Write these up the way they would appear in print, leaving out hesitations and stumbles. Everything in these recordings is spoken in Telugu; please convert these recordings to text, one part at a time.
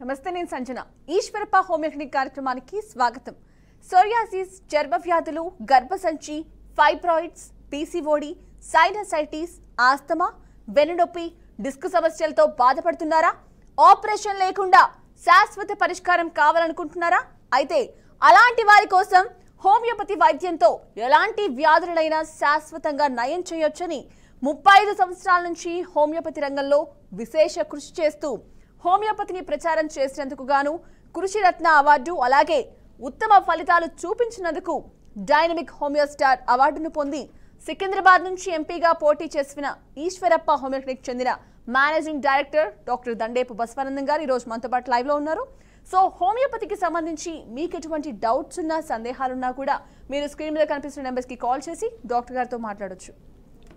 నమస్తే, నేను సంజన. ఈశ్వరప్ప హోమియో క్లినిక్ కార్యక్రమానికి స్వాగతం. సోరియాసిస్, చర్మ వ్యాధులు, గర్భసంచి, ఫైబ్రాయిడ్స్, పీసీఓడి, సైనసైటిస్, ఆస్తమా, వెన్నునొప్పి, డిస్క్ సమస్యలతో బాధపడుతున్నారా? ఆపరేషన్ లేకుండా శాశ్వత పరిష్కారం కావాలనుకుంటున్నారా? అయితే అలాంటి వారి కోసం హోమియోపతి వైద్యంతో ఎలాంటి వ్యాధులైనా శాశ్వతంగా నయం చేయొచ్చని 35 సంవత్సరాల నుంచి హోమియోపతి రంగంలో విశేష కృషి చేస్తూ హోమియోపతిని ప్రచారం చేసినందుకు గాను కృషిరత్న అవార్డు, అలాగే ఉత్తమ ఫలితాలు చూపించినందుకు డైనమిక్ హోమియో స్టార్ అవార్డును పొంది సికింద్రాబాద్ నుంచి ఎంపీగా పోటీ చేసిన ఈశ్వరప్ప హోమియో క్లినిక్ చెందిన మేనేజింగ్ డైరెక్టర్ డాక్టర్ దండేపు బసవానందం గారు ఈరోజు మనతో పాటు లైవ్ లో ఉన్నారు. సో హోమియోపతికి సంబంధించి మీకు ఎటువంటి డౌట్స్ ఉన్నా, సందేహాలున్నా కూడా మీరు స్క్రీన్ మీద కనిపిస్తున్న నెంబర్స్కి కాల్ చేసి డాక్టర్ గారితో మాట్లాడొచ్చు.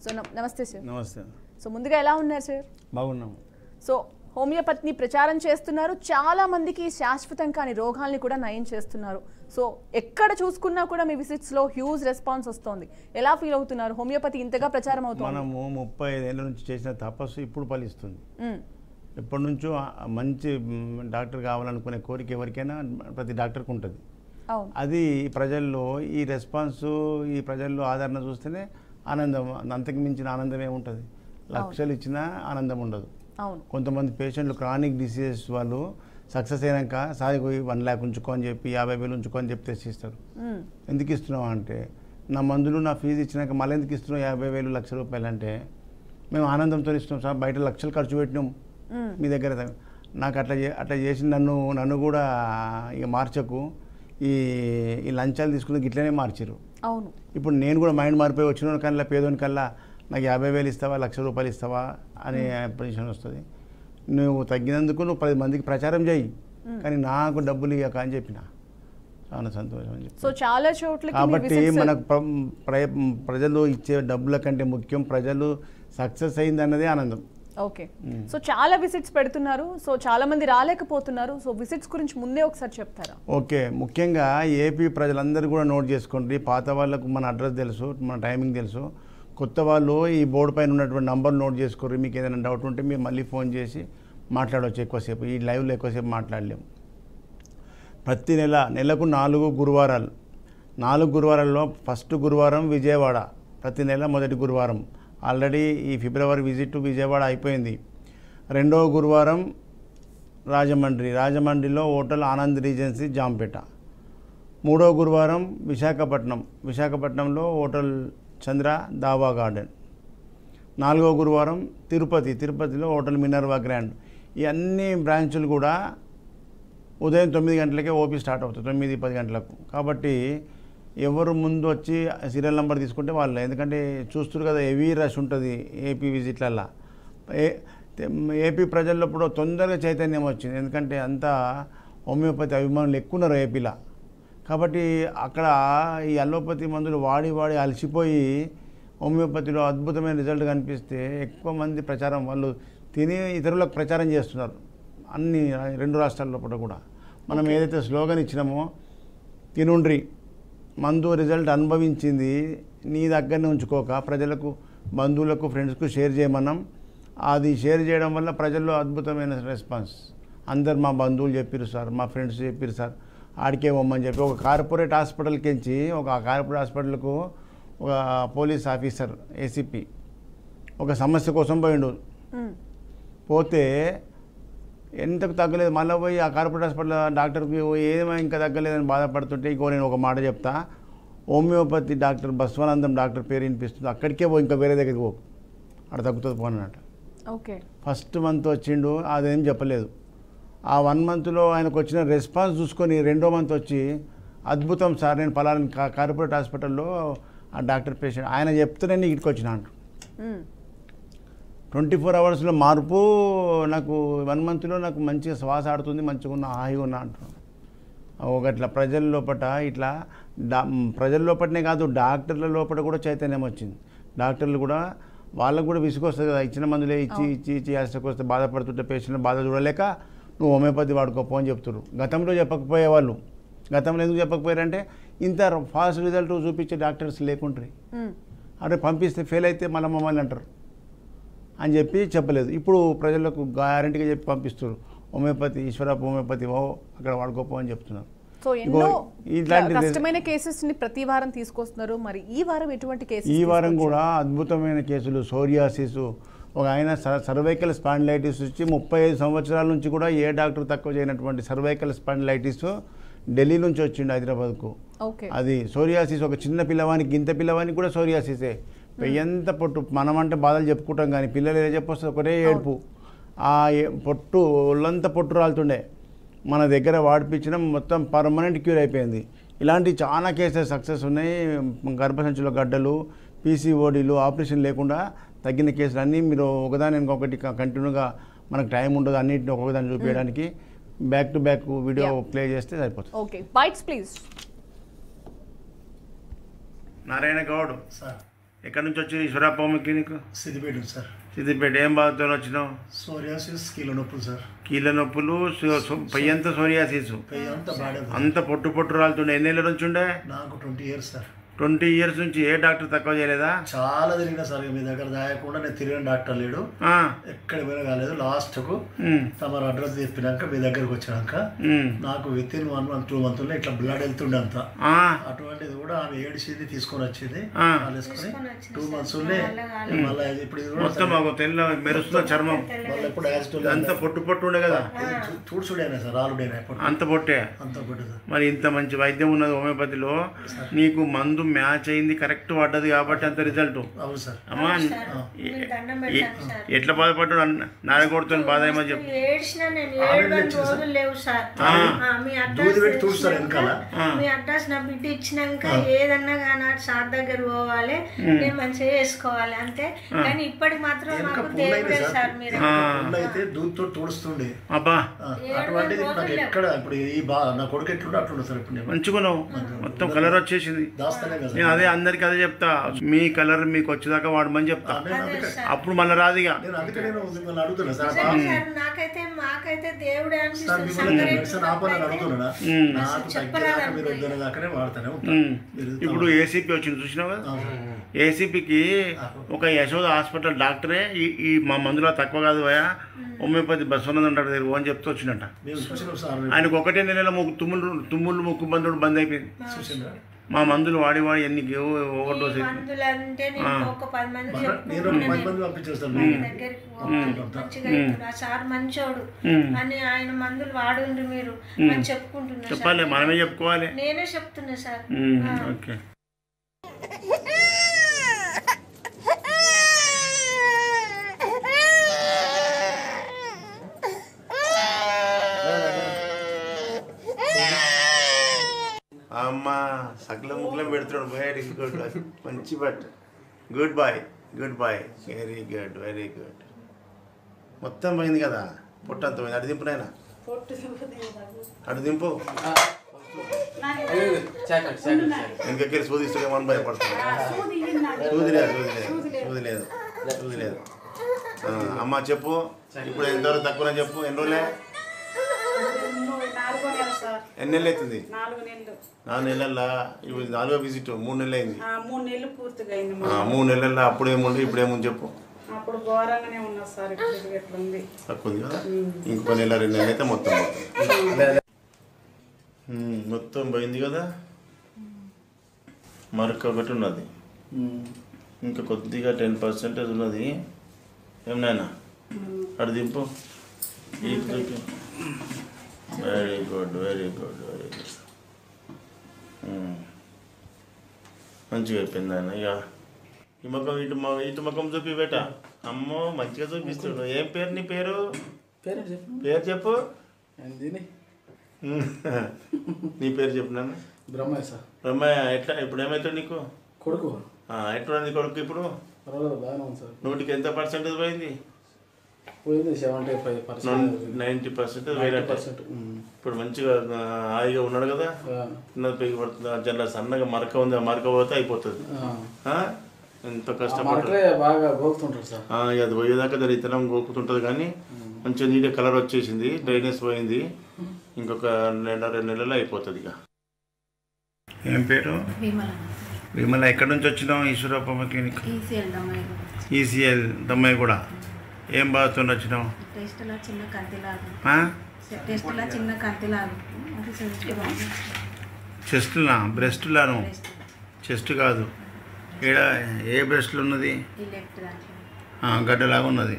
సో నమస్తే సార్. నమస్తే. సో ముందుగా ఎలా ఉన్నారు సార్? బాగున్నాము. సో హోమియోపతిని ప్రచారం చేస్తున్నారు, చాలా మందికి శాశ్వతం కాని రోగాల్ని కూడా నయం చేస్తున్నారు. సో ఎక్కడ చూసుకున్నా కూడా మీ విజిట్స్ లో హ్యూజ్ రెస్పాన్స్ వస్తుంది. ఎలా ఫీల్ అవుతున్నారు? హోమియోపతి ఇంతగా ప్రచారం అవుతుంది. మనము 35 ఏళ్ళ నుంచి చేసిన తపస్సు ఇప్పుడు ఫలిస్తుంది. ఎప్పటి నుంచో మంచి డాక్టర్ కావాలనుకునే కోరిక ఎవరికైనా ప్రతి డాక్టర్కి ఉంటుంది. అది ప్రజల్లో ఈ రెస్పాన్స్, ఈ ప్రజల్లో ఆదరణ చూస్తేనే ఆనందం. అంతకు మించిన ఆనందం ఏముంటుంది? లక్షలు ఇచ్చినా ఆనందం ఉండదు. కొంతమంది పేషెంట్లు క్రానిక్ డిసీజెస్ వాళ్ళు సక్సెస్ అయినాక సారి 1 lakh ఉంచుకో అని చెప్పి 50,000 ఉంచుకో అని చెప్పి తెచ్చిస్తారు. ఎందుకు ఇస్తున్నావు అంటే, నా మందులు నా ఫీజు ఇచ్చినాక మళ్ళీ ఎందుకు ఇస్తున్నావు 50,000 లక్ష రూపాయలు అంటే, మేము ఆనందంతో ఇస్తున్నాం సార్, బయట లక్షలు ఖర్చు పెట్టినాం మీ దగ్గర. నాకు అట్లా చేసి నన్ను కూడా ఇక మార్చకు, ఈ లంచాలు తీసుకుని ఇట్లనే మార్చారు. ఇప్పుడు నేను కూడా మైండ్ మారిపోయి వచ్చిన కల్లా పేదోని కల్లా నాకు 50,000 ఇస్తావా, 1,00,000 రూపాయలు ఇస్తావా అనే పొజిషన్ వస్తుంది. నువ్వు తగ్గినందుకు నువ్వు 10 మందికి ప్రచారం చేయి, కానీ నాకు డబ్బులు ఇవ్వక అని చెప్పిన. చాలా సంతోషం అని చెప్పి. సో చాలా చోట్ల కాబట్టి మనకు ప్రజలు ఇచ్చే డబ్బుల కంటే ముఖ్యం ప్రజలు సక్సెస్ అయింది అన్నదే ఆనందం. ఓకే. సో చాలా విజిట్స్ పెడుతున్నారు, సో చాలా మంది రాలేకపోతున్నారు. సో విజిట్స్ గురించి ముందే ఒకసారి చెప్తారా? ఓకే. ముఖ్యంగా ఏపీ ప్రజలందరూ కూడా నోట్ చేసుకోండి. పాత వాళ్ళకు మన అడ్రస్ తెలుసు, మన టైమింగ్ తెలుసు. కొత్త వాళ్ళు ఈ బోర్డు పైన ఉన్నటువంటి నంబర్ నోట్ చేసుకోరు. మీకు ఏదైనా డౌట్ ఉంటే మీరు మళ్ళీ ఫోన్ చేసి మాట్లాడవచ్చు. ఎక్కువసేపు ఈ లైవ్లో ఎక్కువసేపు మాట్లాడలేము. ప్రతి నెలకు 4 గురువారాలు. 4 గురువారాల్లో ఫస్ట్ గురువారం విజయవాడ, ప్రతి నెల మొదటి గురువారం. ఆల్రెడీ ఈ ఫిబ్రవరి విజిట్ విజయవాడ అయిపోయింది. 2వ గురువారం రాజమండ్రిలో హోటల్ ఆనంద్ రీజెన్సీ జాంపేట. 3వ గురువారం విశాఖపట్నంలో హోటల్ చంద్ర దావా గార్డెన్. 4వ గురువారం తిరుపతిలో హోటల్ మినర్వా గ్రాండ్. ఈ అన్ని బ్రాంచులు కూడా ఉదయం 9 గంటలకే ఓపీ స్టార్ట్ అవుతుంది, 9-10 గంటలకు. కాబట్టి ఎవరు ముందు వచ్చి సీరియల్ నెంబర్ తీసుకుంటే వాళ్ళు, ఎందుకంటే చూస్తున్నారు కదా హెవీ రష్ ఉంటుంది ఏపీ విజిట్లల్లో. ఏపీ ప్రజల్లో ఇప్పుడు తొందరగా చైతన్యం వచ్చింది, ఎందుకంటే అంతా హోమియోపతి అభిమానులు ఎక్కువ ఉన్నారు ఏపీలో. కాబట్టి అక్కడ ఈ అలోపతి మందులు వాడి అలసిపోయి హోమియోపతిలో అద్భుతమైన రిజల్ట్ కనిపిస్తే ఎక్కువ మంది ప్రచారం వాళ్ళు తిని ఇతరులకు ప్రచారం చేస్తున్నారు. అన్ని 2 రాష్ట్రాల్లో కూడా మనం ఏదైతే స్లోగన్ ఇచ్చినామో, తినుండ్రి మందు రిజల్ట్ అనుభవించింది నీ దగ్గరనే ఉంచుకోక ప్రజలకు, బంధువులకు, ఫ్రెండ్స్కు షేర్ చేయమన్నాం. అది షేర్ చేయడం వల్ల ప్రజల్లో అద్భుతమైన రెస్పాన్స్. అందరు మా బంధువులు చెప్పారు సార్, మా ఫ్రెండ్స్ చెప్పారు సార్, ఆడికే పోమని చెప్పి ఒక కార్పొరేట్ హాస్పిటల్కి ఎంచి ఒక కార్పొరేట్ హాస్పిటల్కు ఒక పోలీస్ ఆఫీసర్ ఏసీపీ ఒక సమస్య కోసం పోయిండు. పోతే ఎంతకు తగ్గలేదు, మళ్ళీ పోయి ఆ కార్పొరేట్ హాస్పిటల్ డాక్టర్కి ఏమైనా ఇంకా తగ్గలేదని బాధపడుతుంటే, నేను ఒక మాట చెప్తా, హోమియోపతి డాక్టర్ బసవానందం డాక్టర్ పేరు వినిపిస్తుంది, అక్కడికే పోయి ఇంకా వేరే దగ్గరికి పోకు, అక్కడ తగ్గుతుంది పోనన్నట్టు. ఓకే. ఫస్ట్ మంత్ వచ్చిండు, అదేం చెప్పలేదు. ఆ 1 మంత్లో ఆయనకు వచ్చిన రెస్పాన్స్ చూసుకొని 2వ మంత్ వచ్చి, అద్భుతం సార్, నేను పలానా కార్పొరేట్ హాస్పిటల్లో ఆ డాక్టర్ పేషెంట్ ఆయన చెప్తేనే ఇక్కడికి వచ్చిన అంటు. 24 అవర్స్లో మార్పు. నాకు 1 మంత్లో నాకు మంచిగా శ్వాస ఆడుతుంది, మంచిగా ఉన్న, హాయిగా ఉన్నా అంటున్నాను. ఒకట్లా ప్రజల లోపల, ఇట్లా ప్రజల లోపలనే కాదు డాక్టర్ల లోపల కూడా చైతన్యం వచ్చింది. డాక్టర్లు కూడా వాళ్ళకు కూడా విసుగొస్తుంది కదా, ఇచ్చిన మందులే ఇచ్చి యాస్టకు వస్తే బాధపడుతుంటే పేషెంట్ బాధ చూడలేక నువ్వు హోమియోపతి వాడుకోపో అని చెప్తున్నారు. గతంలో చెప్పకపోయేవాళ్ళు. గతంలో ఎందుకు చెప్పకపోయారంటే, ఇంత ఫాస్ట్ రిజల్ట్ చూపించే డాక్టర్స్ లేకుంటారు. అంటే పంపిస్తే ఫెయిల్ అయితే మళ్ళీ మమ్మల్ని అంటారు అని చెప్పి చెప్పలేదు. ఇప్పుడు ప్రజలకు గ్యారంటీగా చెప్పి పంపిస్తారు. హోమియోపతి ఈశ్వరప్ప హోమియోపతి అక్కడ వాడుకోపో అని చెప్తున్నారు. సో ఎన్నో ఇట్లాంటి కష్టమైన కేసెస్ ని ప్రతి వారం తీసుకొస్తున్నారు. మరి ఈ వారం ఎటువంటి కేసెస్? ఈ వారం కూడా అద్భుతమైన కేసులు. సోరియాసిస్, ఒక ఆయన సర్వైకల్ స్పాండిలైటిస్ వచ్చి 35 సంవత్సరాల నుంచి కూడా ఏ డాక్టర్ తక్కువ చేయనటువంటి సర్వైకల్ స్పాండిలైటిస్ ఢిల్లీ నుంచి వచ్చిండు హైదరాబాద్కు. అది సోరియాసిస్ ఒక చిన్న పిల్లవానికి, ఇంత పిల్లవానికి కూడా సోరియాసిసే. ఎంత పొట్టు, మనం అంటే బాధలు చెప్పుకుంటాం కానీ పిల్లలు ఏ చెప్పొస్తుంది ఒకటే ఏడుపు. ఆ పొట్టు ఒళ్ళంతా పొట్టు రాలుతుండే. మన దగ్గర వాడిపించడం మొత్తం పర్మనెంట్ క్యూర్ అయిపోయింది. ఇలాంటి చాలా కేసెస్ సక్సెస్ ఉన్నాయి. గర్భసంచుల గడ్డలు, పీసీఓడీలు, ఆపరేషన్ లేకుండా తగ్గిన కేసులు అన్నీ మీరు ఒకదాని ఇంకొకటి కంటిన్యూగా మనకు టైం ఉండదు అన్నింటిని ఒక్కొక్కదాన్ని చూపించడానికి. Back to back video play చేస్తే సరిపోతుంది. Okay, bytes please. Narayana Goud sir, ఎక్కడి నుంచి వచ్చింది? Eshwarappa homeo clinic Siddipet sir. Siddipet. ఏం బాధతో వచ్చినావు? సోరియాసిస్, కీళ్ళ నొప్పులు సార్. కీళ్ళ నొప్పులు, పయ్యంతా సోరియాసిస్, అంత పొట్టు పొట్టు రాలుతుండే. ఎన్ని ఏళ్ళ నుంచి ఉండే? నాకు 20 years సార్. 20 years నుంచి ఏ డాక్టర్ తక్కువ చేయలేదా? చాలా తిరిగిన సార్, మీ దగ్గర దాయకుండా నేను తిరిగిన డాక్టర్ లేడు, ఎక్కడ పోయినా కాలేదు. లాస్ట్కు తమరు అడ్రస్ చెప్పినాక మీ దగ్గరకు వచ్చినాక నాకు విత్ ఇన్ 1 month 2 months ఇట్లా బ్లడ్ వెళ్తుండే అంత. అటువంటిది కూడా ఆమె ఏడిచింది, తీసుకొని వచ్చింది, వేసుకొని 2 months మళ్ళీ ఇప్పుడు ఇది కూడా మెరుస్తున్న చర్మం మళ్ళీ ఎప్పుడు యాజిటోల్ అంత పొట్టు పొట్టు ఉండే కదా, చూడుచుడైనా సార్, ఆలుడైనా అంత పొట్టే. అంత పొట్టు సార్. మరి ఇంత మంచి వైద్యం ఉన్నది హోమియోపతిలో, నీకు మందు మ్యాచ్ అయింది, కరెక్ట్ పడ్డది కాబట్టి అంత రిజల్ట్. అమ్మా ఎట్లా బాధపడ్డాడు? నారగొడుతో బాధ ఏమో చెప్పు. మీ అడ్రస్ నా బిడ్డ ఇచ్చినాక ఏదన్నా కానీ సార్ దగ్గర పోవాలి, నేను మంచిగా చేసుకోవాలి అంతే. కానీ ఇప్పటికి మాత్రం నాకు దేవుడే సార్. మీరు అయితే దూద్తో తోడుస్తుండే అబ్బా, అటువంటిది ఎక్కడ ఇప్పుడు ఈ నా కొడుకు ఎట్లుండే అట్లుండే సార్. ఇప్పుడు మంచుకున్నావు, మొత్తం కలర్ వచ్చేసింది. దాస్తానే నేను అదే అందరికి అదే చెప్తా, మీ కలర్ మీకు వచ్చేదాకా వాడమని చెప్తా, అప్పుడు మళ్ళీ రాదుగా. నాకైతే మాకైతే దేవుడే ఇప్పుడు ఏసీపీ వచ్చింది చూసినావు కదా, ఏసీపీకి ఒక యశోద హాస్పిటల్ డాక్టరే ఈ మా మందులో తక్కువ కాదు భయా, హోమియోపతి బస్వనంద అంటాడు దగ్గర అని చెప్తూ వచ్చినట్ట. ఆయనకు 1 నెలలో తుమ్ములు ముక్కు బంధుడు బంద్ అయిపోయింది. మా మందులు వాడి ఎన్ని ఓవర్ డోస్ చెప్పాలి, మనమే చెప్పుకోవాలి. నేనే చెప్తున్నా సార్. ఓకే. అమ్మ సకల ముగ్గులం పెడుతున్నాడు. వెరీ గుడ్, మంచి but good boy, good boy, very good, very good. మొత్తం పోయింది కదా, పొట్టు అంత పోయింది. అటు దింపు నాయన, అటు దింపు. ఇంకెక్కడ సూదిస్తుండే మనం భయపడుతుంది. సూది లేదు, సూది లేదు, సూది లేదు. అమ్మ చెప్పు, ఇప్పుడు ఎంతవరకు తక్కువ చెప్పు. ఎన్ని రోజులే? ఎన్ని నెలలు అవుతుంది? 4 నెలల్లో ఇప్పుడు 4వ విజిట్. 3 నెలలు అయింది. 3 నెలలు పూర్తిగా అయింది. 3 నెలల్లో అప్పుడేముంది ఇప్పుడేముంది చెప్పు. అప్పుడు ఘోరంగానే ఉన్నా సార్, ఎట్లుంది తక్కువ ఉంది కదా. ఇంకో నెల 2 నెలలు అయితే మొత్తం మొత్తం పోయింది కదా. మరొకటి ఉన్నది, ఇంకా కొద్దిగా 10% ఉన్నది. ఏమన్నా అటు దింపు. Very good, very good, very good. మంచిగా అయిపోయింది ఆయన. ఇక ఈ ముఖం ఇటు ముఖం చూపి బేట. అమ్మో మంచిగా చూపిస్తాడు. ఏం పేరు నీ పేరు? పేరు చెప్పు. నీ పేరు చెప్పు నాన్న. బ్రహ్మయ్య సార్. బ్రహ్మయ్య. ఎట్లా ఇప్పుడు ఏమవుతాడు నీకు? కొడుకు. ఎట్లా నీ కొడుకు ఇప్పుడు? 100కి ఎంత పర్సెంటేజ్ పోయింది? 90% పోయినట్టు. ఇప్పుడు మంచిగా హాయిగా ఉన్నాడు కదా. చిన్నది పెరిగి పడుతుంది, జల్ల సన్నగా మరక ఉంది, మరక పోతే అయిపోతుంది. ఎంత కష్టపడుతుంది, బాగా గోకుతుంటారు సార్. అది పోయేదాకా దాని ఇతరం గోకుతుంటుంది. కానీ మంచిగా నీట్గా కలర్ వచ్చేసింది, డ్రైనెస్ పోయింది. ఇంకొక 2 నెలలు అయిపోతుంది. ఇక ఏం పేరు? విమల. ఎక్కడి నుంచి వచ్చినావు? ఈశ్వరప్ప క్లినిక్. ఈసీఎల్ దమ్మాయి కూడా. ఏం బాధతో వచ్చినావు? టెస్ట్లో చిన్న కంతిలాగా చెస్ట్లా బ్రెస్ట్లాను చెస్ట్ కాదు ఈడ ఏ బ్రెస్ట్లు ఉన్నది? గడ్డలాగా ఉన్నది.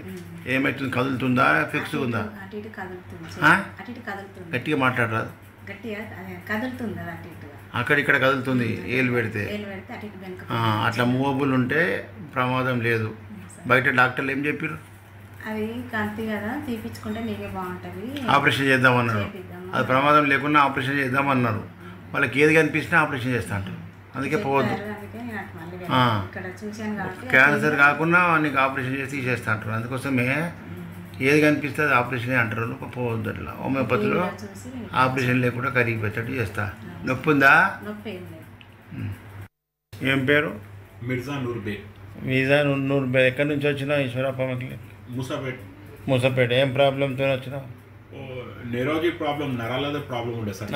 ఏమైతుంది? కదులుతుందా? ఫిక్స్ ఉందా? గట్టిగా మాట్లాడరాదు. అక్కడిక్కడ కదులుతుంది ఏలు పెడితే. అట్లా మూవబుల్ ఉంటే ప్రమాదం లేదు. బయట డాక్టర్లు ఏం చెప్పారు? అవి కంతి కదా, తీపించుకుంటే నీకే బాగుంటుంది, ఆపరేషన్ చేద్దామన్నారు. అది ప్రమాదం లేకుండా ఆపరేషన్ చేద్దామన్నారు. వాళ్ళకి ఏది కనిపిస్తున్నా ఆపరేషన్ చేస్తా అంటారు. అందుకే పోవద్దు. క్యాన్సర్ కాకుండా నీకు ఆపరేషన్ చేసి తీసేస్తా అంటారు. అందుకోసమే ఏది కనిపిస్తే అది ఆపరేషన్ అంటారు. పోవద్దు. అట్లా హోమియోపతిలో ఆపరేషన్ లేకుండా కరిగిపోయేటట్టు చేస్తా. నొప్పి ఉందా? ఏం పేరు? మిర్జా నూర్బే. మీజా నూర్బే. ఎక్కడి నుంచి వచ్చినావు? ఈశ్వరప్పకి మూసపేట. ఏం ప్రాబ్లంతో వచ్చినావు? నెరోజీ ప్రాబ్లం, నరాలతో ప్రాబ్లం ఉండే సార్.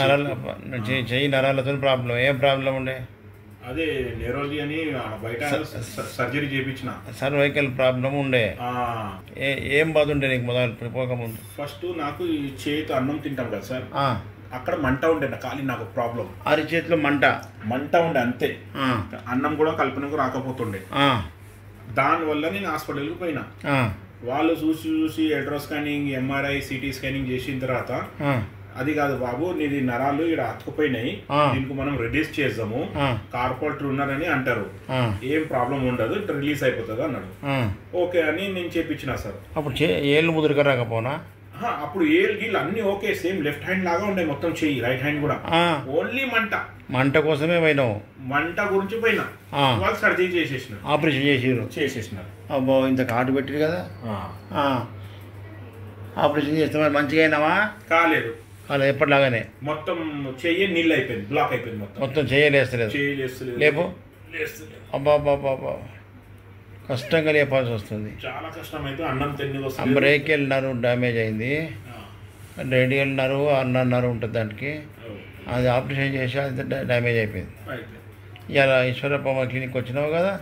చెయ్యి నరాలతో ప్రాబ్లం. ఏం ప్రాబ్లం ఉండే? అదే నెరోజీ అని బయట సర్జరీ చేయించిన. సర్వైకల్ ప్రాబ్లం ఉండే. ఏం బాధ ఉండే నీకు మొదలు పోకముందు? ఫస్ట్ నాకు ఈ చేతితో అన్నం తింటాం కదా సార్, అక్కడ మంట ఉండే ఖాళీ. నాకు ప్రాబ్లం అరిచేతిలో మంట ఉండే అంతే. అన్నం కూడా కలుపునకు రాకపోతుండే. దానివల్ల నేను హాస్పిటల్కి పోయినా. వాళ్ళు చూసి Eltra scanning, MRI, city scanning చేసిన తర్వాత అది కాదు బాబు, నీది నరాలు ఇక్కడ అతుకుపోయినాయి, దీనికి మనం రిడ్యూస్ చేద్దాము, కార్పోరేటర్ ఉన్నారని అంటారు, ఏం ప్రాబ్లం ఉండదు, రిలీజ్ అయిపోతుంది అన్నాడు. ఓకే అని నేను చేపించిన సార్. అప్పుడు ఏళ్ళు ముదురుగా రాకపోనా? అప్పుడు ఏళ్ళు గీళ్ళు అన్ని ఓకే, సేమ్ లెఫ్ట్ హ్యాండ్ లాగా ఉండే మొత్తం చెయ్యి, రైట్ హ్యాండ్ కూడా. ఓన్లీ మంట కోసమే పోయినావు. మంట గురించి పోయినా. వాళ్ళు సర్జరీ చేసేసినారు, ఆపరేషన్ చేసేసినారు. అబ్బో, ఇంత కాటు పెట్టిరు కదా. ఆపరేషన్ చేస్తే మరి మంచిగా అయినావా? కాలేదు. ఎప్పటిలాగానే మొత్తం చెయ్యి నీళ్ళు అయిపోయింది, బ్లాక్ అయిపోయింది మొత్తం చేయలేస్తలేదు. లేపు. అబ్బా అబ్బా, కష్టంగా లేపాల్సి వస్తుంది. చాలా కష్టం అయితే. అన్నం తిని బ్రేకియల్ నర్వ్ డ్యామేజ్ అయింది. రేడియల్ నర్వ్, అన్నర్ ఉంటుంది దానికి. అది ఆపరేషన్ చేసి అది డ్యామేజ్ అయిపోయింది. ఇలా ఈశ్వరప్ప క్లినిక్ వచ్చినావు కదా,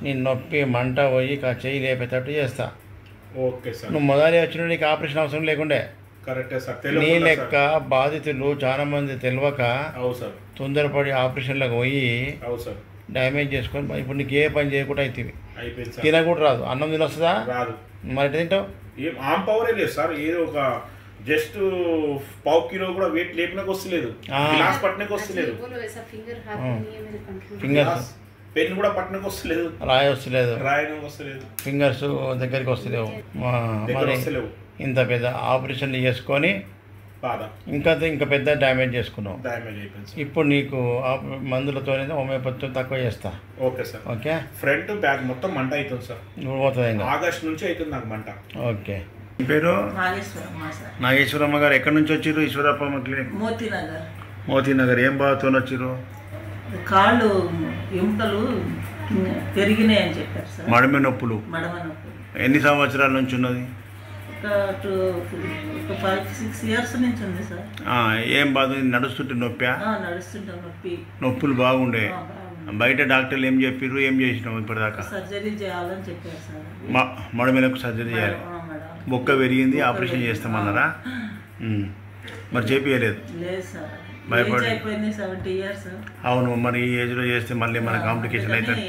నేను నొప్పి మంట పోయి చెయ్యి లేపేటట్టు చేస్తా. Okay sir. నువ్వు మొదలే వచ్చిన నీకు ఆపరేషన్ అవసరం లేకుండే. కరెక్టే సార్. నీ లెక్క బాధితులు చాలా మంది తెలియక తొందరపడి ఆపరేషన్లకు పోయి డ్యామేజ్ చేసుకొని ఇప్పుడు నీకు ఏ పని చేయకుండా అవుతుంది. తినకూడదు రాదు. అన్నం తినొస్తుందా? రాదు. మరి తింటావు? ఆమ్ పవరే లేదు సార్. ఏదో ఒక జస్ట్ పావు కిలో కూడా వెయిట్ లేపినకు వస్తలేదు, గ్లాస్ పట్టనకు వస్తలేదు, ఫింగర్స్ పెన్ కూడా పట్టనకు వస్తలేదు, రాయనకు వస్తలేదు, ఫింగర్స్ దగ్గరికి వస్తలేవు. మరి ఇంత పెద్ద ఆపరేషన్లు చేసుకొని ఇంకా పెద్ద డ్యామేజ్ చేసుకున్నావు. ఇప్పుడు నీకు మందులతోనే హోమియోపతితో తక్కువ చేస్తా. Okay sir. Okay. Front back మొత్తం మంట అవుతుంది సార్. పోతుంది ఇంకా ఆగస్ట్ నుంచి అవుతుంది నాకు మంట. ఓకే. పేరు? నాగేశ్వరమ్మ గారు. ఎక్కడి నుంచి వచ్చారు? ఈశ్వరప్ప క్లినిక్, మోతీనగర్. ఏం బాధతో వచ్చారు? కాళ్ళు ఎముకలు పెరిగినాయి అని చెప్పారు సార్. మడమ నొప్పులు. ఎన్ని సంవత్సరాల నుంచి ఉన్నది? 5-6 years నుంచి ఉంది సార్. ఏం బాధ? నడుస్తుంటే నొప్పి? నొప్పులు బాగుండే. బయట డాక్టర్లు ఏం చెప్పారు? ఏం చేసినావు ఇప్పటిదాకా? సర్జరీ చేయాలని చెప్పారు సార్. మడమలకు సర్జరీ చేయాలి. బొక్క పెరిగింది, ఆపరేషన్ చేస్తామన్నారా? మరి చేపియలేదు? భయపడి. అవును. మరి ఈ ఏజ్లో చేస్తే మళ్ళీ మన కాంప్లికేషన్ అవుతుంది.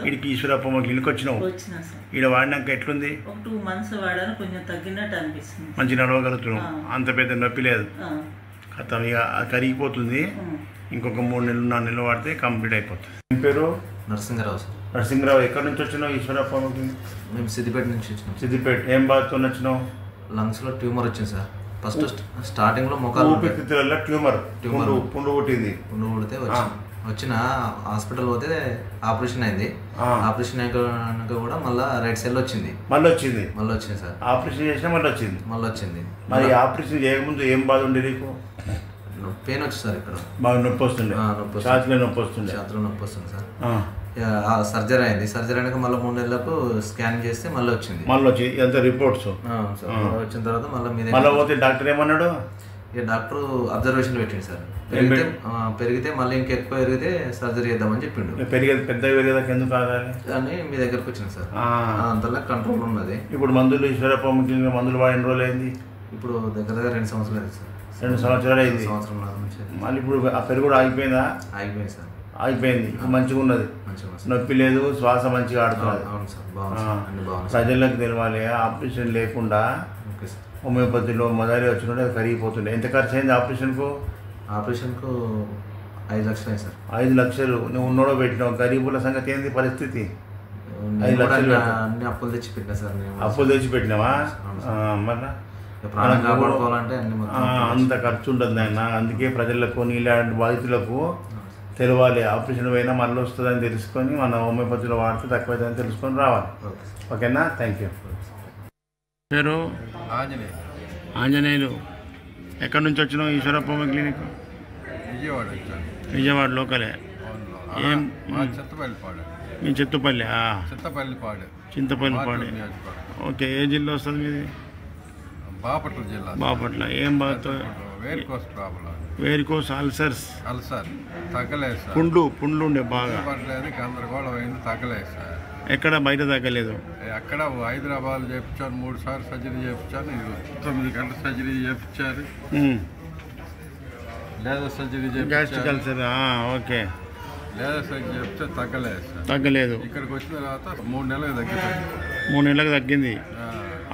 వీడికి ఈశ్వరప్ప క్లినిక్ వచ్చినావు. ఈడ వాడినాక ఎట్లుంది? 2 months వాడాను, కొంచెం తగ్గినట్టు అనిపిస్తుంది. మంచి నడవగలుగుతున్నావు, అంత పెద్ద నొప్పి లేదు. కథం ఇక కరిగిపోతుంది. ఇంకొక 3 నెలలు 4 నెలలు వాడితే కంప్లీట్ అయిపోతుంది. మీ పేరు? నరసింహరావు సార్. నరసింహరావు. ఎక్కడి నుంచి వచ్చినావు ఈశ్వరప్ప? మేము సిద్దిపేట నుంచి వచ్చినాం. సిద్దిపేట. ఏం బాధతో వచ్చినావు? లంగ్స్లో ట్యూమర్ వచ్చింది సార్. ఫస్ట్ స్టార్టింగ్లో మొక్కలు ట్యూమర్ పుండు పుట్టింది. పుండు పుడితే వచ్చిన హాస్పిటల్ పోతే ఆపరేషన్ అయింది. ఆపరేషన్ అయినాక కూడా మళ్ళీ రైట్ సైడ్ వచ్చింది. మళ్ళీ వచ్చింది సార్. ఆపరేషన్ చేసినా మళ్ళీ వచ్చింది. మరి ఆపరేషన్ చేయకముందు ఏం బాధ ఉండేది నీకు? పెయిన్ వచ్చి సార్. ఇక్కడ బాగా నొప్పి వస్తుండే. ఛాతీలో నొప్పి వస్తుంది సార్. సర్జరీ అయింది. సర్జరీ అయినాక మళ్ళీ 3 నెలలకు స్కాన్ చేస్తే మళ్ళీ వచ్చింది. ఎంత రిపోర్ట్స్ వచ్చిన తర్వాత మళ్ళీ మళ్ళీ పోతే డాక్టర్ ఏమన్నాడు? ఇక డాక్టర్ అబ్జర్వేషన్ పెట్టిండు సార్. పెరిగితే మళ్ళీ ఇంకెక్కువ పెరిగితే సర్జరీ చేద్దామని చెప్పిండు. పెద్ద పెరిగేదాకా ఎందుకు ఆగాలి అని మీ దగ్గరకు వచ్చింది సార్. అంతలా కంట్రోల్ ఉన్నది. ఇప్పుడు మందులు ఈశ్వరప్ప మందులు వాడిన రోజులు అయింది. ఇప్పుడు దగ్గర 2 సంవత్సరాలు అయింది సార్. 2 సంవత్సరాలు అయింది. సంవత్సరం నుంచి. మళ్ళీ ఇప్పుడు ఆ పెరుగు కూడా ఆగిపోయిందా? ఆగిపోయింది సార్. ఆగిపోయింది. మంచిగా ఉన్నది, నొప్పి లేదు, శ్వాస మంచిగా ఆడుతున్నది. అవును సార్, బాగుంది. ప్రజలకు తెలవాలి ఆపరేషన్ లేకుండా హోమియోపతిలో మొదలు వచ్చినట్టు అది కరిగిపోతుండే. ఎంత ఖర్చు అయింది ఆపరేషన్కు? 5 లక్షలు అయింది సార్. 5 లక్షలు నువ్వు ఉన్నోడో పెట్టినావు. గరీబుల సంగతి ఏంది పరిస్థితి? 5 లక్షలు అన్ని అప్పులు తెచ్చి పెట్టినా సార్. అప్పులు తెచ్చి పెట్టినావా? మళ్ళీ ప్రాణం కాపాడుకోవాలంటే అంత ఖర్చు ఉంటుంది ఆయన. అందుకే ప్రజలకు ఇలాంటి బాధితులకు తెలవాలి. ఆపరేషన్ పోయినా మళ్ళీ వస్తుందని తెలుసుకొని మన హోమియోపతిలో వాడితే తక్కువైందని తెలుసుకొని రావాలి. ఓకేనా? Thank you. పేరు ఆంజనేయులు. ఎక్కడి నుంచి వచ్చినావు? ఈశ్వరప్ప హోమియో క్లినిక్ విజయవాడ లోకలే. ఏం మీ చింతపల్లి? చింతపల్లిపాడు. ఓకే. ఏ జిల్లా వస్తుంది మీది? బాపట్ల జిల్లా. బాపట్ల. ఏం బాధ? Varicose ulcers. తగ్గలేదు సార్. పుండ్లు ఉండే బాగా గందరగోళం అయింది. తగ్గలేదు సార్. ఎక్కడ బయట తగ్గలేదు? అక్కడ హైదరాబాద్ చేయించాను, 3 సార్లు సర్జరీ చేయించాను. 9 గంటల సర్జరీ చేయించారు. Laser surgery gastric ulcer. Okay. Laser surgery చెప్తే తగ్గలేదు సార్. తగ్గలేదు. ఇక్కడికి వచ్చిన తర్వాత 3 నెలలకు తగ్గిపోయింది. 3 నెలలకు తగ్గింది.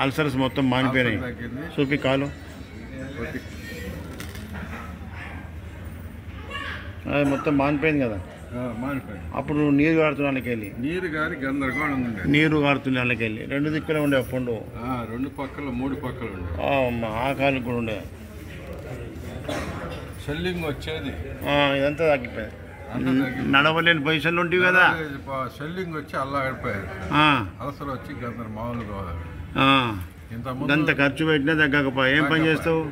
అల్సర్స్ మొత్తం మానిపోయినాయి. చూపి కాలు. అది మొత్తం మానిపోయింది కదా. అప్పుడు నీరు కారుతున్న వాళ్ళకెళ్ళి నీరు కారుతున్న వాళ్ళకెళ్ళి 2 దిక్కులే ఉండే పండు. 2 పక్కల 3 పక్కలు ఉండే. ఆ కాలు కూడా ఉండే. సెల్లింగ్ వచ్చేది. ఇదంతా తగ్గిపోయింది. నడవలేని పొజిషన్లో ఉంటుంది కదా. సెల్లింగ్ వచ్చి అల్లాడిపోయారు. అలసలు వచ్చి గందర మామూలుగా ఇంత ఖర్చు పెట్టినా తగ్గకపోయా. ఏం పని చేస్తావు?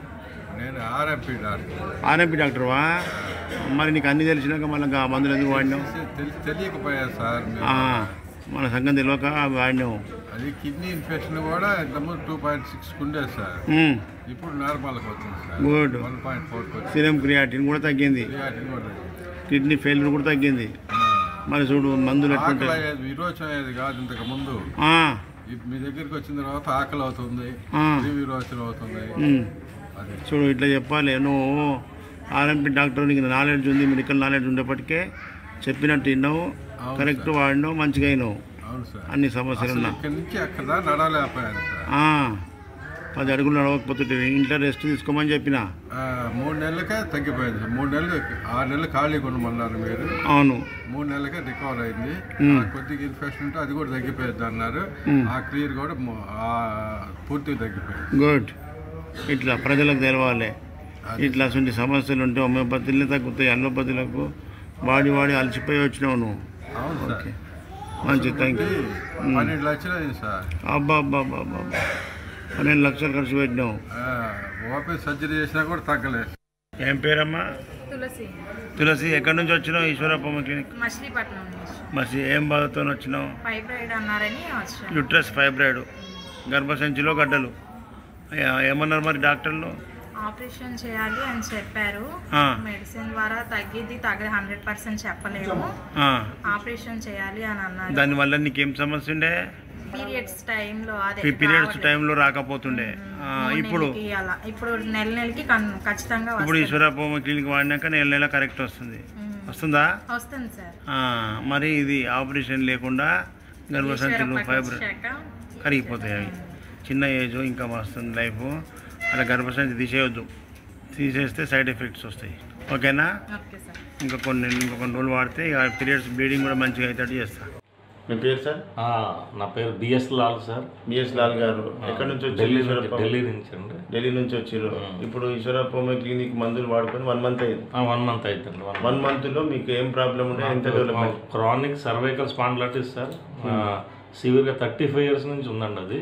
నేను ఆర్ఎంపీ డాక్టర్. ఆర్ఎంపీ డాక్టర్వా? మరి నీకు అన్ని తెలిసినాక మళ్ళీ మందులు ఎందుకు వాడినావు? తెలియకపోయా సార్. మన సంగం తెలియక వాడినావు. అది కిడ్నీ ఇన్ఫెక్షన్ కూడా ఇంతకుముందు 2.6 ఉండేది సార్. ఇప్పుడు నార్మల్గా వచ్చింది సార్. గుడ్. 1.4. సీరం క్రియాటిన్ కూడా తగ్గింది. కిడ్నీ ఫెయిల్యూర్ కూడా తగ్గింది. మరి చూడు మందులు ఎట్లుంటాయి. విరోచన అయ్యేది కాదు ఇంతకు ముందు. మీ దగ్గరికి వచ్చిన తర్వాత ఆకలి అవుతుంది, విరోచన అవుతుంది. చూడు ఇట్లా చెప్పాలి. నువ్వు ఆర్ఎంపీ డాక్టర్, నీకు నాలెడ్జ్ ఉంది, మెడికల్ నాలెడ్జ్ ఉండేప్పటికే చెప్పినట్టు విన్నావు, కరెక్ట్ వాడినావు, మంచిగా అయినావు. అన్ని సమస్యలు ఉన్నా 10 అడుగులు నడవకపోతుంటే ఇంట్లో రెస్ట్ తీసుకోమని చెప్పిన. 3 నెలలకే తగ్గిపోయింది. 3 నెలలు 6 నెలలు ఖాళీగా ఉండమన్నారు మీరు. అవును. 3 నెలలకే రికవర్ అయింది. కొద్దిగా ఇన్ఫెక్షన్ ఉంటే అది కూడా తగ్గిపోయింది అన్నారు. ఆ క్లియర్ కూడా పూర్తిగా తగ్గిపోయింది. గుడ్. ఇట్లా ప్రజలకు తెలవాలి. ఇట్లా అటువంటి సమస్యలు ఉంటే హోమియోపతిలే తగ్గుతాయి. అల్లోపతిలకు వాడి అలసిపోయి వచ్చినావు నువ్వు. ఓకే, మంచి. Thank you. 12 లక్షలు అయింది సార్. అబ్బా 12 లక్షలు ఖర్చు పెట్టినావు. ఓపెన్ సర్జరీ చేసినా కూడా తగ్గలేదు. ఏం పేరమ్మా? తులసి. ఎక్కడి నుంచి వచ్చినావు? ఈశ్వరప్ప క్లినిక్. మసి. ఏం బాధతో వచ్చినావు? యూట్రస్ ఫైబ్రాయిడ్, గర్భసంచిలో గడ్డలు. ఏమన్నారు మరి డాక్టర్లు? ఆపరేషన్ చేయాలి అని చెప్పారు. మెడిసిన్ ద్వారా తగ్గిద్ది 100% చెప్పలేము. ఆపరేషన్ చేయాలి అని అన్నారు. దానివల్ల నీకేం సమస్య ఉండే? పీరియడ్స్ టైంలో రాకపోతుండే. ఇప్పుడు నెలకి ఖచ్చితంగా. ఇప్పుడు ఈశ్వరప్ప క్లినిక్ వాడినాక నెల కరెక్ట్ వస్తుంది. వస్తుందా? వస్తుంది సార్. మరి ఇది ఆపరేషన్ లేకుండా గర్భసంచులు ఫైబ్రాయిడ్ కరిగిపోతాయి. అవి చిన్న ఏజ్, ఇంకా వస్తుంది లైఫ్. అలా గర్భసంచి తీసేయొద్దు. తీసేస్తే సైడ్ ఎఫెక్ట్స్ వస్తాయి. ఓకేనా? ఇంకా కొన్ని రోజులు వాడితే పీరియడ్స్ బ్లీడింగ్ కూడా మంచిగా అవుతాడు చేస్తా. మీ పేరు సార్? నా పేరు BS Lal sir. BS Lal గారు ఎక్కడి నుంచి వచ్చారు? ఢిల్లీ నుంచి అండి. ఢిల్లీ నుంచి వచ్చారు. ఇప్పుడు ఈశ్వరప్ప హోమియో క్లినిక్ మందులు వాడుకొని 1 మంత్ అయింది. 1 మంత్ అవుతుంది. 1 మంత్లో మీకు ఏం ప్రాబ్లం ఉండే? ఎంత development? Chronic cervical spondylitis sir. సివియర్గా 35 years నుంచి ఉందండి. అది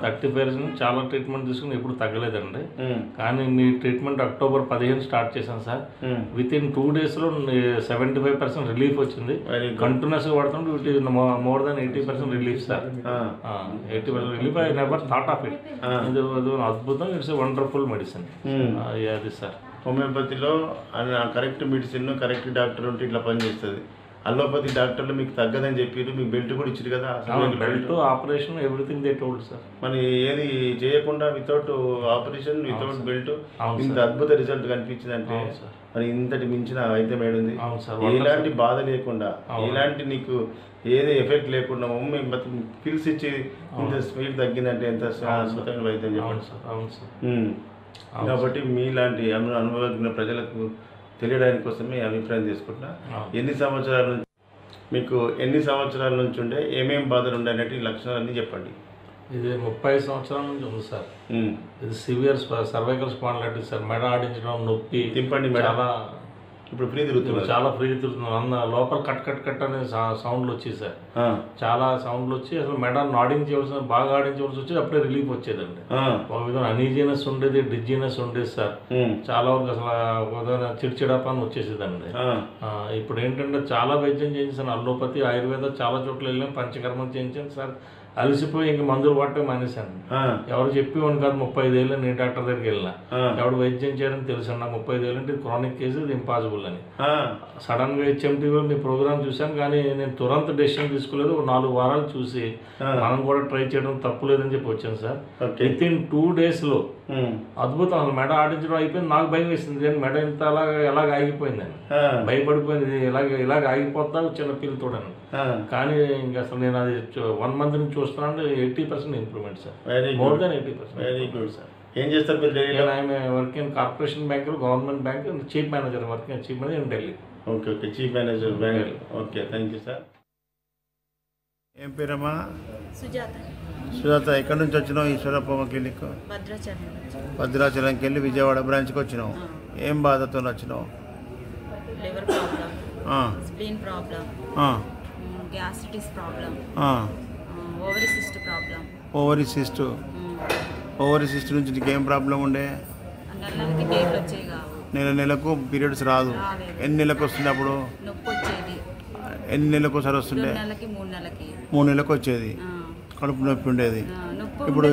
35 years నుంచి చాలా ట్రీట్మెంట్ తీసుకుని ఎప్పుడు తగ్గలేదండి. కానీ మీ ట్రీట్మెంట్ అక్టోబర్ 15 స్టార్ట్ చేశాను సార్. విత్ ఇన్ 2 daysలో 75% రిలీఫ్ వచ్చింది. కంటిన్యూస్గా వాడుతుంటే more than 80% relief sir. 80% relief. I never thought of it. ఇది అద్భుతం. It's a wonderful medicine. అది సార్ హోమియోపతిలో కరెక్ట్ మెడిసిన్ కరెక్ట్ డాక్టర్ ఉంటే ఇట్లా పనిచేస్తుంది. అలోపతి డాక్టర్లు మీకు తగ్గదని చెప్పారు, మీకు బెల్ట్ కూడా ఇచ్చారు కదా. Belt operation everything they told sir. మరి ఏది చేయకుండా వితౌట్ ఆపరేషన్ వితౌట్ బెల్ట్ ఇంత అద్భుత రిజల్ట్ కనిపించింది అంటే మరి ఇంతటి మించిన వైద్యం ఏడుంది. ఎలాంటి బాధ లేకుండా ఎలాంటి నీకు ఏది ఎఫెక్ట్ లేకుండా పిల్స్ ఇచ్చి ఇంత స్పీడ్ తగ్గిందంటే ఎంత అద్భుతమైన వైద్యం చెప్పండి. కాబట్టి మీలాంటి అనుభవజ్ఞ ప్రజలకు తెలియడానికి కోసమే అభిప్రాయం తీసుకుంటున్నా. ఎన్ని సంవత్సరాల నుంచి ఉండే ఏమేమి బాధలు ఉండే అనేటి లక్షణాలన్నీ చెప్పండి. ఇది 30 సంవత్సరాల నుంచి ఉంది సార్. ఇది సివియర్ సర్వైకల్ స్పాండిలైటిస్ సార్. మెడ ఆడించడం, నొప్పి, తిప్పండి చాలా ఇప్పుడు ఫ్రీ తిరుగుతుంది, చాలా ఫ్రీ తిరుగుతుంది. లోపల కట్ కట్ కట్ అనే సౌండ్లు వచ్చేది సార్. చాలా సౌండ్లు వచ్చి అసలు మెడ ఆడించవలసిన బాగా ఆడించవలసి వచ్చి అప్పుడే రిలీఫ్ వచ్చేదండి. ఒక విధంగా అనీజినెస్ ఉండేది, డిజినెస్ ఉండేది సార్. చాలా వరకు అసలు ఒక విధంగా చిడిచిడపని వచ్చేసేదండి. ఇప్పుడు ఏంటంటే చాలా వైద్యం చేయించాను. అల్లోపతి, ఆయుర్వేద చాలా చోట్ల వెళ్ళాం, పంచకర్మం చేయించాను సార్. అలసిపోయి ఇంక మందులు వాడటం మానేశాను. ఎవరు చెప్పేవాడిని కాదు. 35 ఏళ్ళు నేను డాక్టర్ దగ్గరికి వెళ్ళినా. ఎవడు వైద్యం చేయాలని తెలుసు నాకు. 35 ఏళ్ళు అంటే క్రానిక్ కేసు, ఇది ఇంపాసిబుల్ అని. సడన్ గా HMTVలో మీ ప్రోగ్రామ్ చూశాను, కానీ నేను తురంత డెసిషన్ తీసుకోలేదు. 4 వారాలు చూసి మనం కూడా ట్రై చేయడం తప్పు లేదని చెప్పి వచ్చాను సార్. విత్ ఇన్ 2 daysలో అద్భుతం. అసలు మెడ ఆడించడం అయిపోయింది. నాకు భయం వేసింది, మెడ ఇంత ఎలాగ ఆగిపోయిందని భయపడిపోయింది. ఇలాగ ఆగిపోతా చిన్న పిల్లతోడని. కానీ ఇంకా అసలు నేను అది 1 month నుంచి చూస్తున్నాను. 80% improvement sir. More than 80%. Very good sir. ఏం చేస్తారు మీరు? Work in corporation bank, government bank, chief manager. Working chief manager in Delhi. Okay okay, chief manager bank. Okay, thank you sir. ఏం పేరమ్మా? సుజాత. సుజాత, ఎక్కడి నుంచి వచ్చినావు? ఈశ్వరప్పమ్మ క్లినిక్ భద్రాచలంకి వెళ్ళి విజయవాడ బ్రాంచ్కి వచ్చినావు. ఏం బాధతో వచ్చినావు? Liver problem, spleen problem, gastritis problem, ovary cyst problem. Ovary cyst నుంచి నీకు ఏం ప్రాబ్లం ఉండే? నెలకు పీరియడ్స్ రాదు. ఎన్ని నెలలకు వస్తుంది అప్పుడు? నొప్పి వచ్చేది. ఎన్ని నెలలకు ఒకసారి వస్తుండే? 3 నెలలకు వచ్చేది. కడుపు నొప్పి ఉండేది. ఇప్పుడు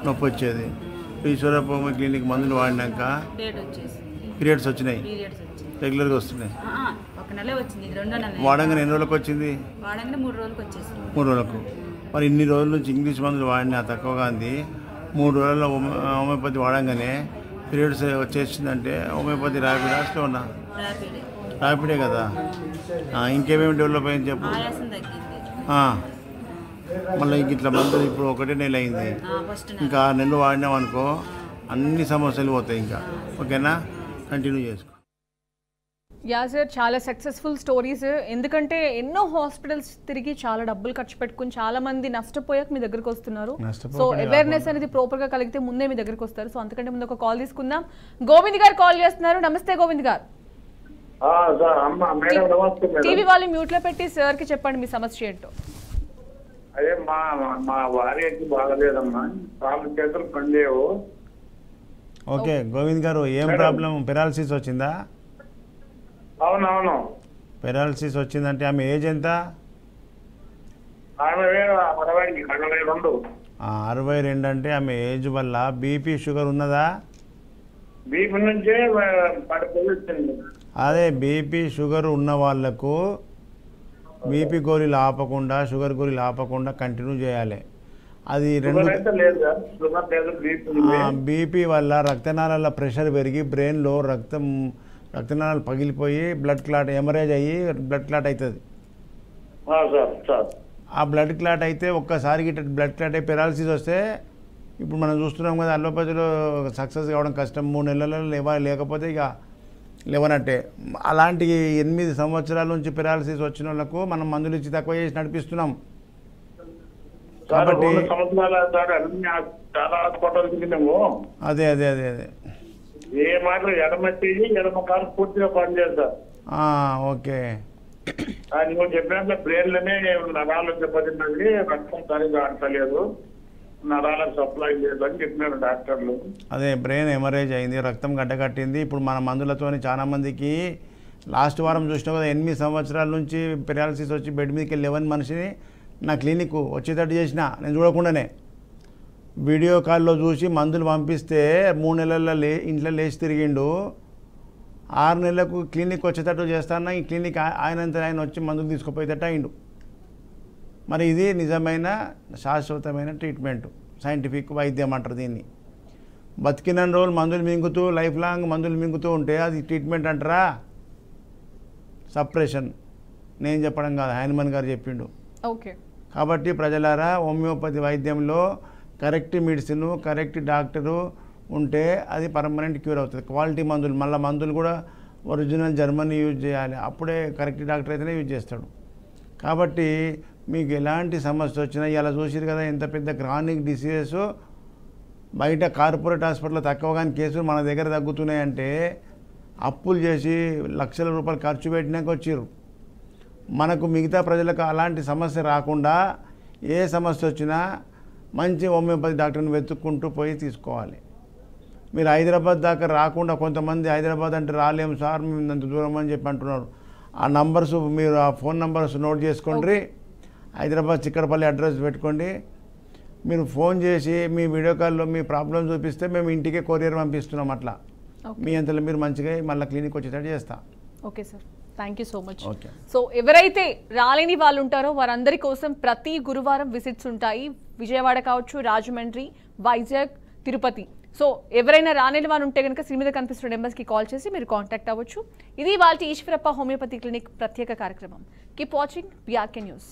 నొప్పి వచ్చేది. ఈశ్వరప్పమ్మ క్లినిక్ మందులు వాడినాక పీరియడ్స్ వచ్చినాయి, రెగ్యులర్గా వస్తున్నాయి. వాడంగానే ఎన్ని రోజులకు వచ్చింది? 3 రోజులకు. మరి ఇన్ని రోజుల నుంచి ఇంగ్లీష్ మందులు వాడినా తక్కువగా ఉంది. 3 రోజుల్లో హోమియోపతి వాడంగానే పీరియడ్స్ వచ్చేసిందంటే హోమియోపతి ర్యాపిడా స్లోనా? ర్యాపిడే కదా. ఇంకేమేమి డెవలప్ అయింది చెప్పు. మళ్ళీ ఇంక ఇట్లా మందులు ఇప్పుడు 1 నెల అయింది. ఇంకా 6 నెలలు వాడినాం అనుకో అన్ని సమస్యలు పోతాయి. ఇంకా ఓకేనా? కంటిన్యూ చేసుకో. యా సార్, చాలా సక్సెస్ఫుల్ స్టోరీస్. ఎందుకంటే ఎన్నో హాస్పిటల్స్ తిరిగి చాలా డబ్బులు ఖర్చు పెట్టుకుని చాలా మంది నష్టపోయాక మీ దగ్గరకు వస్తున్నారు. సో అవేర్నెస్ అనేది ప్రాపర్ గా కలిగితే ముందే మీ దగ్గరకు వస్తారు. సో అంతకంటే ముందు ఒక కాల్ తీసుకుందాం. గోవింద్ గారు కాల్ చేస్తున్నారు. నమస్తే గోవింద్ గారు. టీవీ వాళ్ళు మ్యూట్ లో పెట్టి సార్ కి చెప్పండి మీ సమస్య ఏంటో. అదే మా భార్యకి బాగలేదమ్మా, కాళ్ళు చేతులు పనిలేవు. ఓకే గోవింద్ గారు, ఏం ప్రాబ్లం? పెరాలసిస్ వచ్చిందా? అవునవును, పెరాలసిస్ వచ్చిందంటే ఆమె ఏజ్ ఎంత? 62 అంటే ఆమె ఏజ్ వల్ల బీపీ షుగర్ ఉన్నదా? బీపీ నుంచే వచ్చింది. అదే బీపీ షుగర్ ఉన్న వాళ్ళకు బీపీ గోళీలు ఆపకుండా, షుగర్ గోళీలు ఆపకుండా కంటిన్యూ చేయాలి. అది బీపీ వల్ల రక్తనాళాల ప్రెషర్ పెరిగి బ్రెయిన్లో రక్తనాళాలు పగిలిపోయి బ్లడ్ క్లాట్, ఎమరేజ్ అయ్యి బ్లడ్ క్లాట్ అవుతుంది. ఆ బ్లడ్ క్లాట్ అయితే ఒక్కసారి బ్లడ్ క్లాట్ అయ్యి పెరాలసిస్ వస్తే ఇప్పుడు మనం చూస్తున్నాం కదా, అల్లోపతిలో సక్సెస్ కావడం కష్టం. 3 నెలలలో లేకపోతే ఇక లేవనట్టే. అలాంటి 8 సంవత్సరాల నుంచి పెరాలసిస్ వచ్చిన వాళ్ళకు మనం మందులు ఇచ్చి తక్కువ చేసి నడిపిస్తున్నాం. కాబట్టి అదే అదే అదే అదే ఏ మాటలు ఎడమ కాలు పూర్తిగా పనిచేస్తారు. ఓకే, నువ్వు చెప్పినట్లు బ్రెయిన్లోనే నరాలు దెబ్బతిన్నది, రక్తం సరిగా అంటలేదు, నరాలకు సప్లై చేయదని చెప్పినారు డాక్టర్లు. అదే బ్రెయిన్ హెమరేజ్ అయింది, రక్తం గడ్డకట్టింది. ఇప్పుడు మన మందులతో చాలా మందికి లాస్ట్ వారం చూసినా కదా 8 సంవత్సరాల నుంచి పెరాలసిస్ వచ్చి బెడ్ మీదకి వెళ్ళి 11 మనిషిని నా క్లినిక్ వచ్చేటట్టు చేసిన నేను చూడకుండానే. వీడియో కాల్లో చూసి మందులు పంపిస్తే 3 నెలల్లో ఇంట్లో లేచి తిరిగిండు. 6 నెలలకు క్లినిక్ వచ్చేటట్టు చేస్తాను. ఈ క్లినిక్ ఆయనంతా ఆయన వచ్చి మందులు తీసుకుపోయేటట్టు అయిండు. మరి ఇది నిజమైన శాశ్వతమైన ట్రీట్మెంట్, సైంటిఫిక్ వైద్యం అంటారు దీన్ని. బతికిన రోజులు మందులు మింగుతూ లైఫ్ లాంగ్ మందులు మింగుతూ ఉంటే అది ట్రీట్మెంట్ అంటారా? సప్రెషన్. నేను చెప్పడం కాదు, హైన్మన్ గారు చెప్పిండు. ఓకే. కాబట్టి ప్రజలారా, హోమియోపతి వైద్యంలో కరెక్ట్ మెడిసిన్, కరెక్ట్ డాక్టరు ఉంటే అది పర్మనెంట్ క్యూర్ అవుతుంది. క్వాలిటీ మందులు, మళ్ళీ మందులు కూడా ఒరిజినల్ జర్మనీ యూజ్ చేయాలి, అప్పుడే కరెక్ట్ డాక్టర్ అయితేనే యూజ్ చేస్తాడు. కాబట్టి మీకు ఎలాంటి సమస్య వచ్చినా ఇలా చూసిరు కదా ఎంత పెద్ద క్రానిక్ డిసీజెస్ బయట కార్పొరేట్ హాస్పిటల్లో తక్కువ కానీ కేసులు మన దగ్గర తగ్గుతున్నాయంటే అప్పులు చేసి లక్షల రూపాయలు ఖర్చు పెట్టినాక వచ్చిర్రు. మనకు మిగతా ప్రజలకు అలాంటి సమస్య రాకుండా ఏ సమస్య వచ్చినా మంచి హోమియోపతి డాక్టర్ని వెతుక్కుంటూ పోయి తీసుకోవాలి. మీరు హైదరాబాద్ దాకా రాకుండా, కొంతమంది హైదరాబాద్ అంటే రాలేము సార్ మేము అంత దూరం అని చెప్పి అంటున్నారు. ఆ నంబర్స్ మీరు ఆ ఫోన్ నంబర్స్ నోట్ చేసుకోండి. హైదరాబాద్ చిక్కడపల్లి అడ్రస్ పెట్టుకోండి. మీరు ఫోన్ చేసి మీ వీడియో కాల్లో మీ ప్రాబ్లం చూపిస్తే మేము ఇంటికే కొరియర్ పంపిస్తున్నాం. అట్లా మీ అంతలో మీరు మంచిగా మళ్ళీ క్లినిక్ వచ్చేటట్టు చేస్తా. Okay sir, thank you so much. Okay. So ఎవరైతే రాలేని వాళ్ళు ఉంటారో వారందరి కోసం ప్రతి గురువారం విజిట్స్ ఉంటాయి. విజయవాడ కావచ్చు, రాజమండ్రి, వైజాగ్, తిరుపతి. సో ఎవరైనా రాలేని వాళ్ళు ఉంటే కనుక స్క్రీన్ మీద కనిపిస్తున్న నెంబర్స్కి కాల్ చేసి మీరు కాంటాక్ట్ అవ్వచ్చు. ఇది వాళ్ళ ఈశ్వరప్ప హోమియోపతి క్లినిక్ ప్రత్యేక కార్యక్రమం. Keep watching BRK news.